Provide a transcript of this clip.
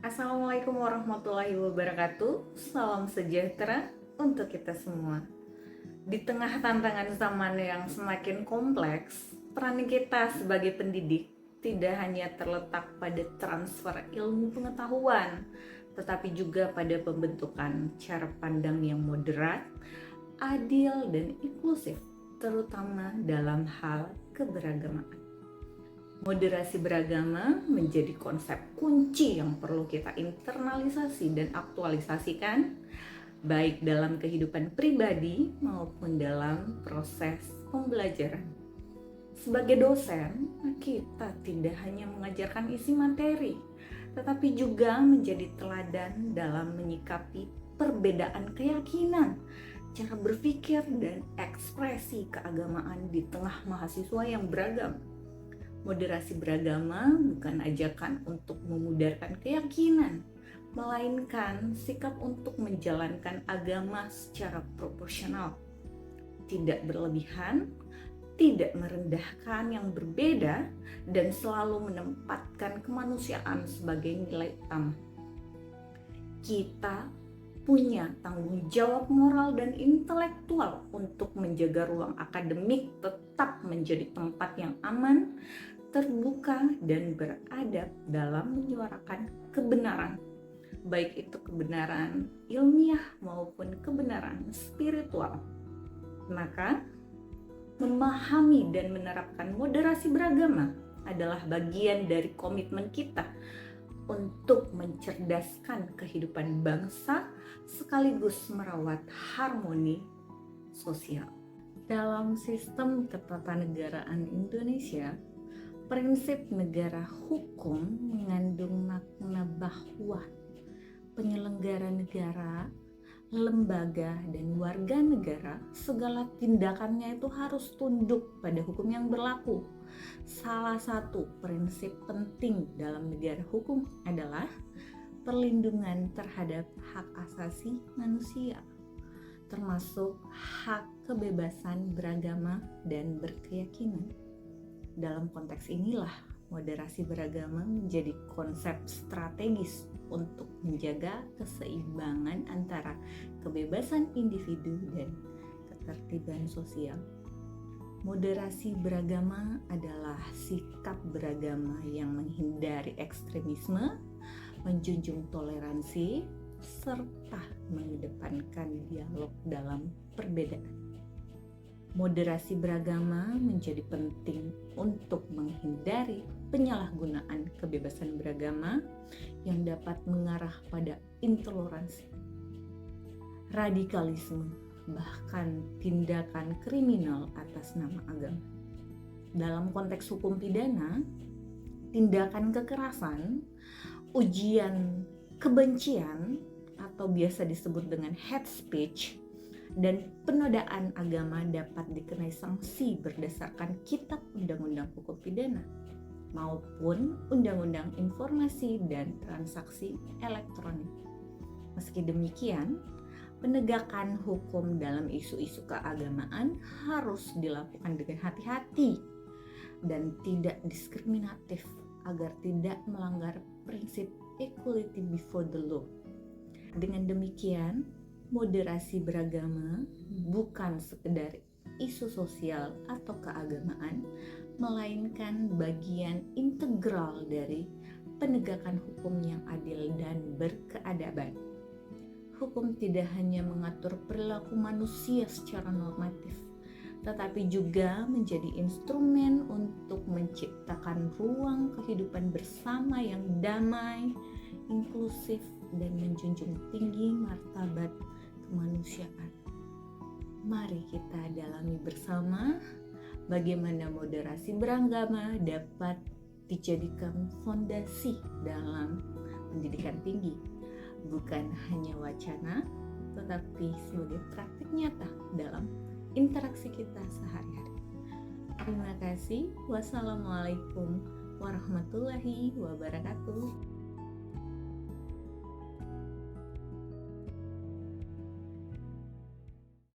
Assalamualaikum warahmatullahi wabarakatuh. Salam sejahtera untuk kita semua. Di tengah tantangan zaman yang semakin kompleks, peran kita sebagai pendidik tidak hanya terletak pada transfer ilmu pengetahuan, tetapi juga pada pembentukan cara pandang yang moderat, adil, dan inklusif, terutama dalam hal keberagamaan. Moderasi beragama menjadi konsep kunci yang perlu kita internalisasi dan aktualisasikan, baik dalam kehidupan pribadi maupun dalam proses pembelajaran. Sebagai dosen, kita tidak hanya mengajarkan isi materi, tetapi juga menjadi teladan dalam menyikapi perbedaan keyakinan, cara berpikir, dan ekspresi keagamaan di tengah mahasiswa yang beragam. Moderasi beragama bukan ajakan untuk memudarkan keyakinan, melainkan sikap untuk menjalankan agama secara proporsional, tidak berlebihan, tidak merendahkan yang berbeda, dan selalu menempatkan kemanusiaan sebagai nilai utama. Kita punya tanggung jawab moral dan intelektual untuk menjaga ruang akademik tetap menjadi tempat yang aman, terbuka, dan beradab dalam menyuarakan kebenaran, baik itu kebenaran ilmiah maupun kebenaran spiritual. Maka, memahami dan menerapkan moderasi beragama adalah bagian dari komitmen kita untuk mencerdaskan kehidupan bangsa sekaligus merawat harmoni sosial. Dalam sistem ketatanegaraan Indonesia, prinsip negara hukum mengandung makna bahwa penyelenggara negara, lembaga, dan warga negara segala tindakannya itu harus tunduk pada hukum yang berlaku. Salah satu prinsip penting dalam negara hukum adalah perlindungan terhadap hak asasi manusia, termasuk hak kebebasan beragama dan berkeyakinan. Dalam konteks inilah moderasi beragama menjadi konsep strategis untuk menjaga keseimbangan antara kebebasan individu dan ketertiban sosial. Moderasi beragama adalah sikap beragama yang menghindari ekstremisme, menjunjung toleransi, serta mengedepankan dialog dalam perbedaan. Moderasi beragama menjadi penting untuk menghindari penyalahgunaan kebebasan beragama yang dapat mengarah pada intoleransi, radikalisme, bahkan tindakan kriminal atas nama agama. Dalam konteks hukum pidana, tindakan kekerasan, ujian kebencian atau biasa disebut dengan hate speech, dan penodaan agama dapat dikenai sanksi berdasarkan Kitab Undang-Undang Hukum Pidana maupun Undang-Undang Informasi dan Transaksi Elektronik. Meski demikian, penegakan hukum dalam isu-isu keagamaan harus dilakukan dengan hati-hati dan tidak diskriminatif agar tidak melanggar prinsip equality before the law. Dengan demikian, moderasi beragama bukan sekedar isu sosial atau keagamaan, melainkan bagian integral dari penegakan hukum yang adil dan berkeadaban. Hukum tidak hanya mengatur perilaku manusia secara normatif, tetapi juga menjadi instrumen untuk menciptakan ruang kehidupan bersama yang damai, inklusif, dan menjunjung tinggi martabat kemanusiaan. Mari kita dalami bersama bagaimana moderasi beragama dapat dijadikan fondasi dalam pendidikan tinggi, bukan hanya wacana, tetapi sebagai praktik nyata dalam interaksi kita sehari-hari. Terima kasih. Wassalamualaikum warahmatullahi wabarakatuh.